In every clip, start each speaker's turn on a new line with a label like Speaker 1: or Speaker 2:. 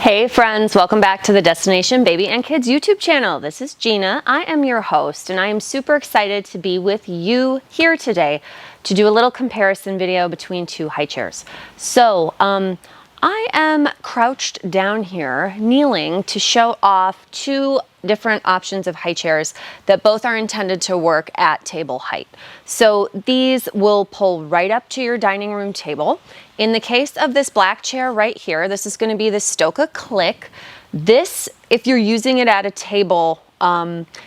Speaker 1: Hey friends, welcome back to the Destination Baby and Kids YouTube channel. This is Gina. I am your host and I am super excited to be with you here today to do a little comparison video between two high chairs. So I am crouched down here, kneeling to show off two different options of high chairs that both are intended to work at table height. So these will pull right up to your dining room table. In the case of this black chair right here, this is going to be the STOKKE CLIKK. This, if you're using it at a table,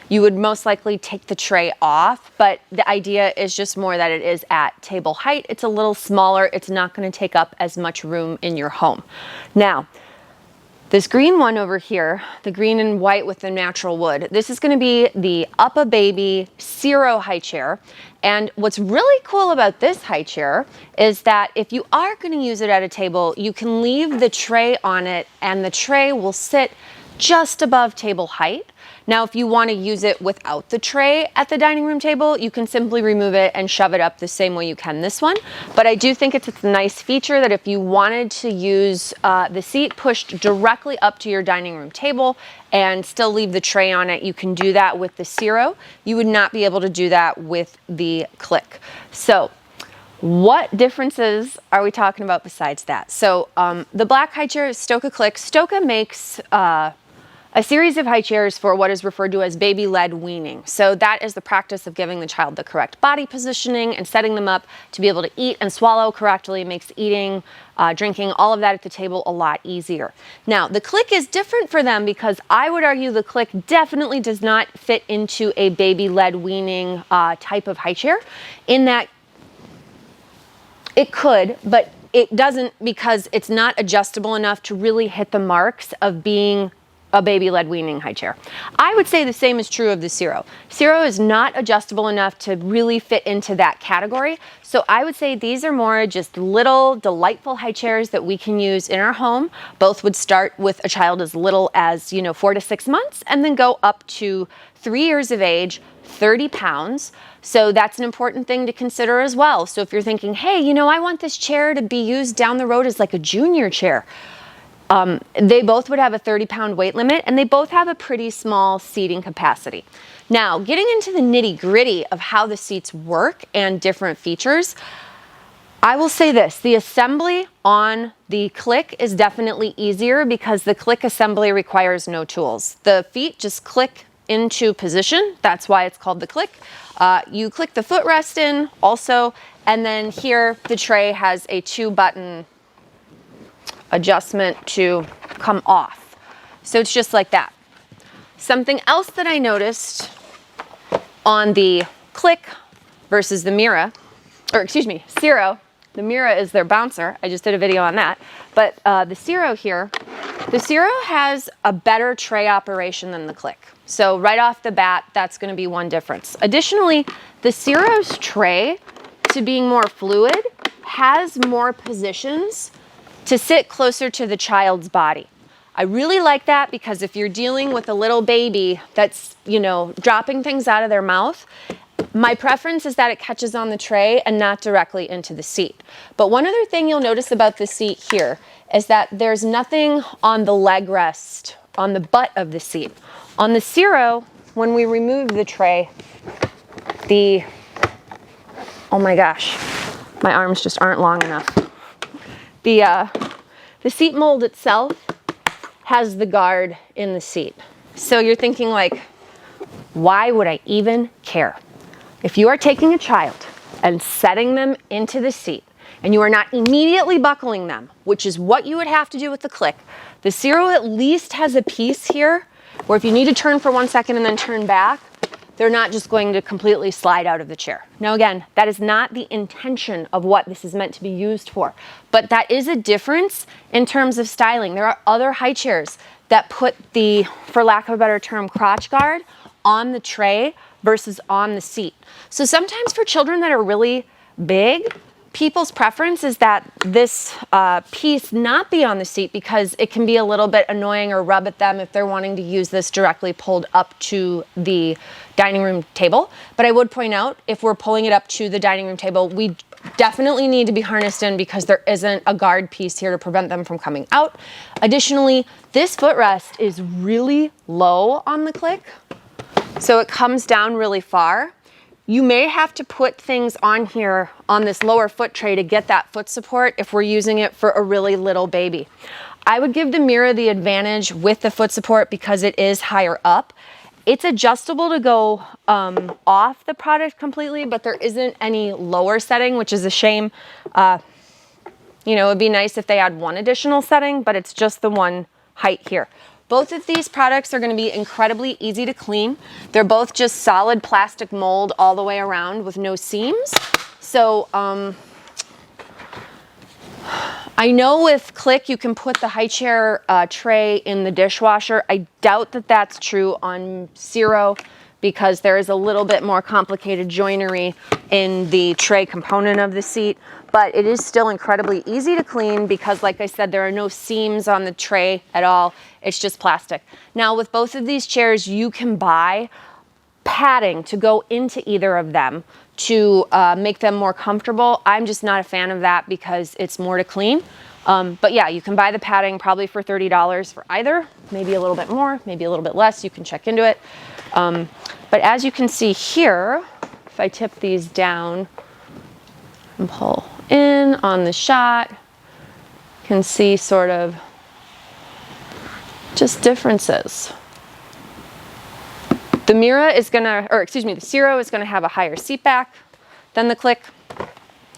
Speaker 1: you would most likely take the tray off, but the idea is just more that it is at table height. It's a little smaller. It's not going to take up as much room in your home. Now, this green one over here, the green and white with the natural wood, this is going to be the UppaBaby Ciro high chair. And what's really cool about this high chair is that if you are going to use it at a table, you can leave the tray on it and the tray will sit just above table height. Now, if you want to use it without the tray at the dining room table, you can simply remove it and shove it up the same way you can this one. But I do think it's a nice feature that if you wanted to use the seat pushed directly up to your dining room table and still leave the tray on it, you can do that with the Ciro. You would not be able to do that with the CLIKK. So what differences are we talking about besides that? So the black high chair is STOKKE CLIKK. STOKKE makes a series of high chairs for what is referred to as baby-led weaning. So that is the practice of giving the child the correct body positioning and setting them up to be able to eat and swallow correctly. It makes eating, drinking, all of that at the table a lot easier. Now, the CLIKK is different for them because I would argue the CLIKK definitely does not fit into a baby-led weaning type of high chair, in that it could, but it doesn't, because it's not adjustable enough to really hit the marks of being a baby-led weaning high chair. I would say the same is true of the Ciro. Ciro is not adjustable enough to really fit into that category. So I would say these are more just little delightful high chairs that we can use in our home. Both would start with a child as little as, 4 to 6 months and then go up to 3 years of age, 30 pounds. So that's an important thing to consider as well. So if you're thinking, hey, I want this chair to be used down the road as like a junior chair, they both would have a 30-pound weight limit, and they both have a pretty small seating capacity. Now, getting into the nitty-gritty of how the seats work and different features, I will say this: the assembly on the CLIKK is definitely easier because the CLIKK assembly requires no tools. The feet just click into position. That's why it's called the CLIKK. You click the footrest in also, and then here the tray has a 2-button adjustment to come off. So it's just like that. Something else that I noticed on the CLIKK versus the Ciro, the Mira is their bouncer. I just did a video on that. But the Ciro here, the Ciro has a better tray operation than the CLIKK. So right off the bat, that's going to be one difference. Additionally, the Ciro's tray, to being more fluid, has more positions to sit closer to the child's body. I really like that because if you're dealing with a little baby that's, dropping things out of their mouth, my preference is that it catches on the tray and not directly into the seat. But one other thing you'll notice about the seat here is that there's nothing on the leg rest, on the butt of the seat. On the Ciro, when we remove the tray, oh my gosh, my arms just aren't long enough. The seat mold itself has the guard in the seat. So you're thinking like, why would I even care? If you are taking a child and setting them into the seat and you are not immediately buckling them, which is what you would have to do with the CLIKK, the Ciro at least has a piece here where if you need to turn for 1 second and then turn back, they're not just going to completely slide out of the chair. Now again, that is not the intention of what this is meant to be used for, but that is a difference in terms of styling. There are other high chairs that put the, for lack of a better term, crotch guard on the tray versus on the seat. So sometimes for children that are really big, people's preference is that this piece not be on the seat because it can be a little bit annoying or rub at them if they're wanting to use this directly pulled up to the dining room table. But I would point out, if we're pulling it up to the dining room table, we definitely need to be harnessed in because there isn't a guard piece here to prevent them from coming out. Additionally, this footrest is really low on the Click, so it comes down really far. You may have to put things on here on this lower foot tray to get that foot support if we're using it for a really little baby. I would give the Mira the advantage with the foot support because it is higher up. It's adjustable to go off the product completely, but there isn't any lower setting, which is a shame. You know, it'd be nice if they had one additional setting, but it's just the one height here. Both of these products are going to be incredibly easy to clean. They're both just solid plastic mold all the way around with no seams. So I know with Click you can put the high chair tray in the dishwasher. I doubt that that's true on Ciro because there is a little bit more complicated joinery in the tray component of the seat, but it is still incredibly easy to clean because, like I said, there are no seams on the tray at all. It's just plastic. Now with both of these chairs, you can buy padding to go into either of them to make them more comfortable. I'm just not a fan of that because it's more to clean. But yeah, you can buy the padding probably for $30 for either, maybe a little bit more, maybe a little bit less. You can check into it. But as you can see here, if I tip these down and pull in on the shot, you can see sort of just differences. The Mira is gonna, or excuse me, the Ciro is gonna have a higher seat back than the Click.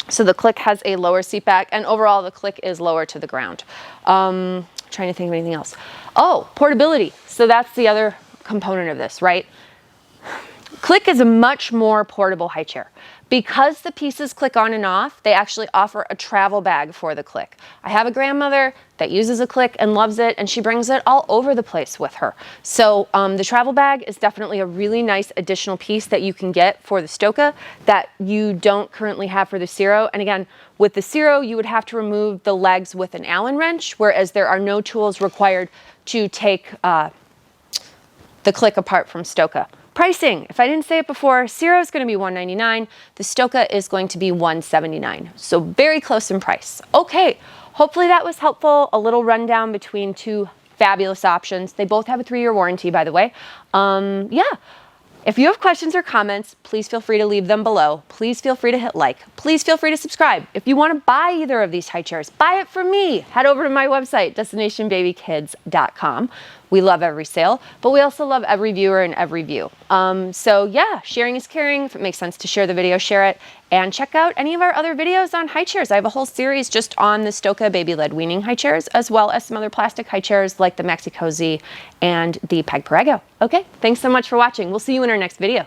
Speaker 1: So the Click has a lower seat back, and overall the Click is lower to the ground. Trying to think of anything else. Oh, portability. So that's the other component of this, right? Click is a much more portable high chair. Because the pieces click on and off, they actually offer a travel bag for the Click. I have a grandmother that uses a Click and loves it, and she brings it all over the place with her. So the travel bag is definitely a really nice additional piece that you can get for the STOKKE that you don't currently have for the Ciro. And again, with the Ciro, you would have to remove the legs with an Allen wrench, whereas there are no tools required to take the Click apart from STOKKE. Pricing, if I didn't say it before, Ciro is going to be $199. The STOKKE is going to be $179. So very close in price. Okay, hopefully that was helpful. A little rundown between two fabulous options. They both have a 3-year warranty, by the way. Yeah. If you have questions or comments, please feel free to leave them below. Please feel free to hit like. Please feel free to subscribe. If you want to buy either of these high chairs, buy it from me. Head over to my website, destinationbabykids.com. We love every sale, but we also love every viewer and every view. So yeah, sharing is caring. If it makes sense to share the video, share it. And check out any of our other videos on high chairs. I have a whole series just on the STOKKE baby-led weaning high chairs, as well as some other plastic high chairs like the Maxi Cozy and the Peg Perego. Okay, thanks so much for watching. We'll see you in our next video.